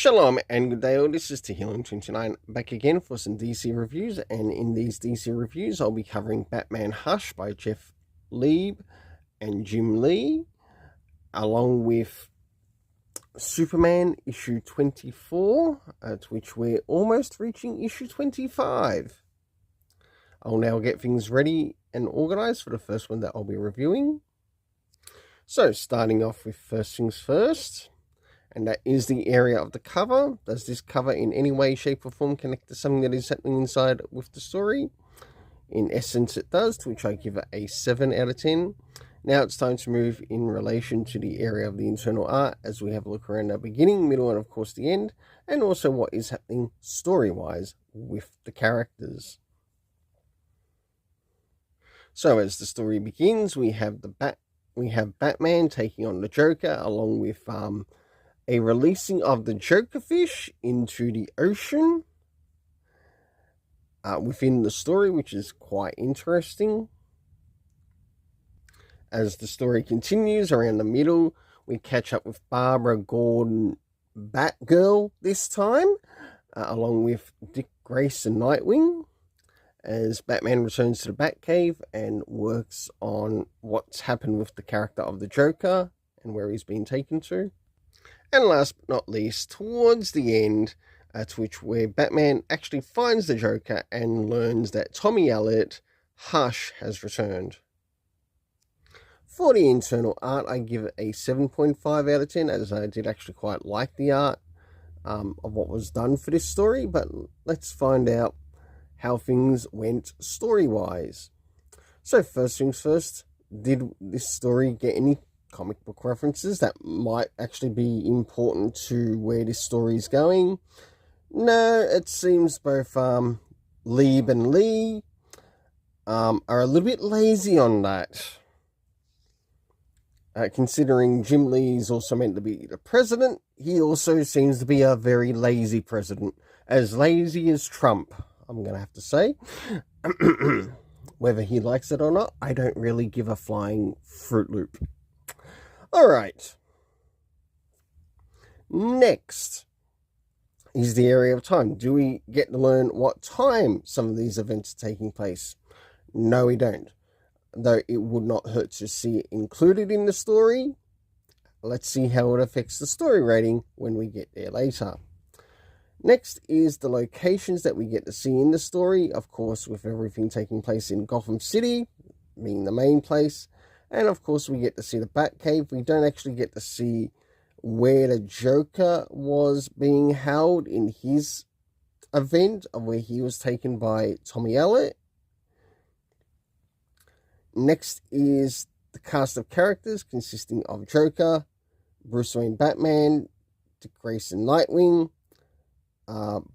Shalom and good day all, this is Tehillim29 back again for some DC reviews, and in these DC reviews I'll be covering Batman Hush by Jeff Lieb and Jim Lee, along with Superman issue 24, to which we're almost reaching issue 25. I'll now get things ready and organised for the first one that I'll be reviewing. So starting off with first things first, and that is the area of the cover. Does this cover in any way, shape or form connect to something that is happening inside with the story? In essence it does, to which I give it a 7 out of 10. Now it's time to move in relation to the area of the internal art, as we have a look around the beginning, middle and of course the end, and also what is happening story-wise with the characters. So as the story begins, we have Batman taking on the Joker, along with a releasing of the Joker fish into the ocean within the story, which is quite interesting. As the story continues, around the middle, we catch up with Barbara Gordon, Batgirl this time, along with Dick Grayson, Nightwing, as Batman returns to the Batcave and works on what's happened with the character of the Joker and where he's been taken to. And last but not least, towards the end, to which where Batman actually finds the Joker and learns that Tommy Elliott, Hush, has returned. For the internal art, I give it a 7.5 out of 10, as I did actually quite like the art of what was done for this story, but let's find out how things went story-wise. So first things first, did this story get any comic book references that might actually be important to where this story is going? No, it seems both Lieb and Lee are a little bit lazy on that. Considering Jim Lee is also meant to be the president, he also seems to be a very lazy president. As lazy as Trump, I'm going to have to say. Whether he likes it or not, I don't really give a flying Fruit Loop. Alright. Next is the area of time. Do we get to learn what time some of these events are taking place? No, we don't. Though it would not hurt to see it included in the story. Let's see how it affects the story rating when we get there later. Next is the locations that we get to see in the story. Of course, with everything taking place in Gotham City, being the main place. And of course, we get to see the Batcave. We don't actually get to see where the Joker was being held in his event, of where he was taken by Tommy Elliott. Next is the cast of characters consisting of Joker, Bruce Wayne Batman, Dick Grayson Nightwing,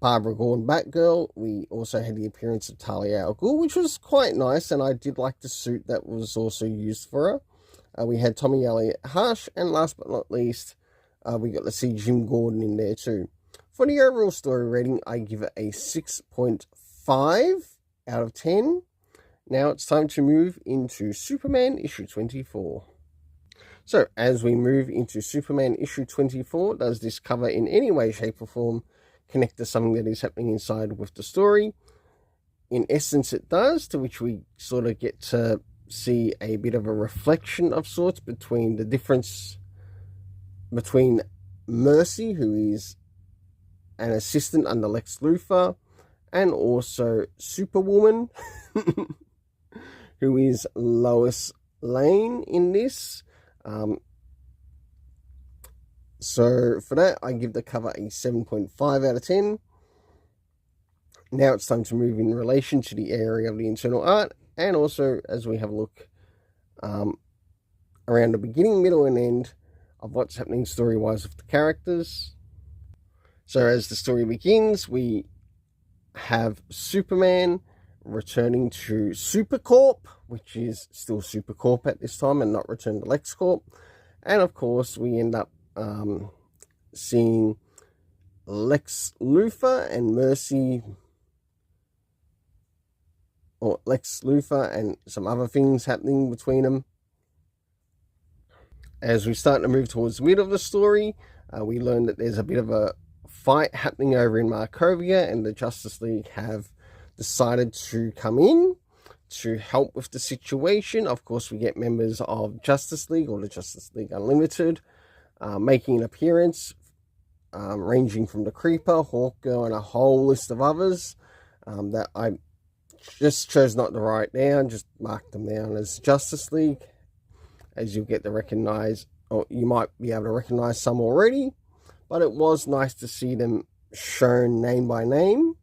Barbara Gordon Batgirl. We also had the appearance of Talia al Ghul, which was quite nice, and I did like the suit that was also used for her. We had Tommy Elliott Hush, and last but not least, we got to see Jim Gordon in there too. For the overall story rating, I give it a 6.5 out of 10. Now it's time to move into Superman issue 24. So as we move into Superman issue 24, does this cover in any way, shape or form connect to something that is happening inside with the story? In essence it does, to which we sort of get to see a bit of a reflection of sorts between the difference between Mercy, who is an assistant under Lex Luthor, and also Superwoman, who is Lois Lane in this. So for that, I give the cover a 7.5 out of 10. Now it's time to move in relation to the area of the internal art, and also as we have a look around the beginning, middle and end of what's happening story-wise with the characters. So as the story begins, we have Superman returning to Supercorp, which is still Supercorp at this time and not returned to LexCorp. And of course, we end up seeing Lex Luthor and Mercy, or Lex Luthor and some other things happening between them. As we start to move towards the middle of the story, we learn that there's a bit of a fight happening over in Markovia, and the Justice League have decided to come in to help with the situation. Of course, we get members of Justice League or the Justice League Unlimited making an appearance, ranging from the Creeper, Hawkgirl, and a whole list of others that I just chose not to write down, just mark them down as Justice League, as you'll get to recognize, or you might be able to recognize some already, but it was nice to see them shown name by name.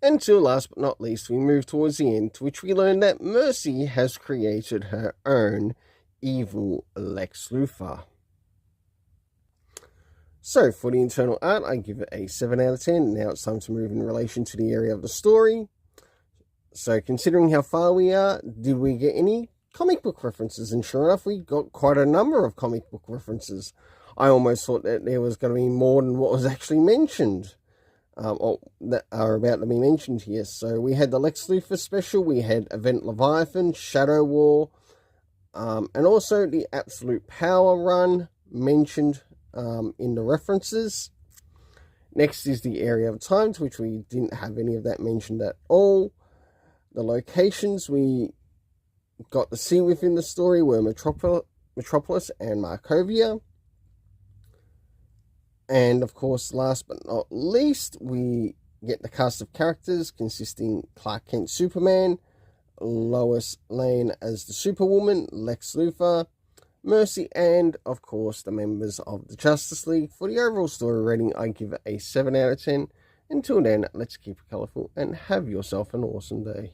Until last but not least, we move towards the end, to which we learn that Mercy has created her own evil Lex Luthor. So, for the internal art, I give it a 7 out of 10. Now it's time to move in relation to the area of the story. So, considering how far we are, did we get any comic book references? And sure enough, we got quite a number of comic book references. I almost thought that there was going to be more than what was actually mentioned, or that are about to be mentioned here. So, we had the Lex Luthor special, we had Event Leviathan, Shadow War, and also the Absolute Power run mentioned in the references. Next is the area of time, to which we didn't have any of that mentioned at all. The locations we got to see within the story were Metropolis and Markovia. And of course, last but not least, we get the cast of characters consisting Clark Kent Superman, Lois Lane as the Superwoman, Lex Luthor, Mercy, and of course the members of the Justice League. For the overall story rating, I give it a 7 out of 10. Until then, let's keep it colourful and have yourself an awesome day.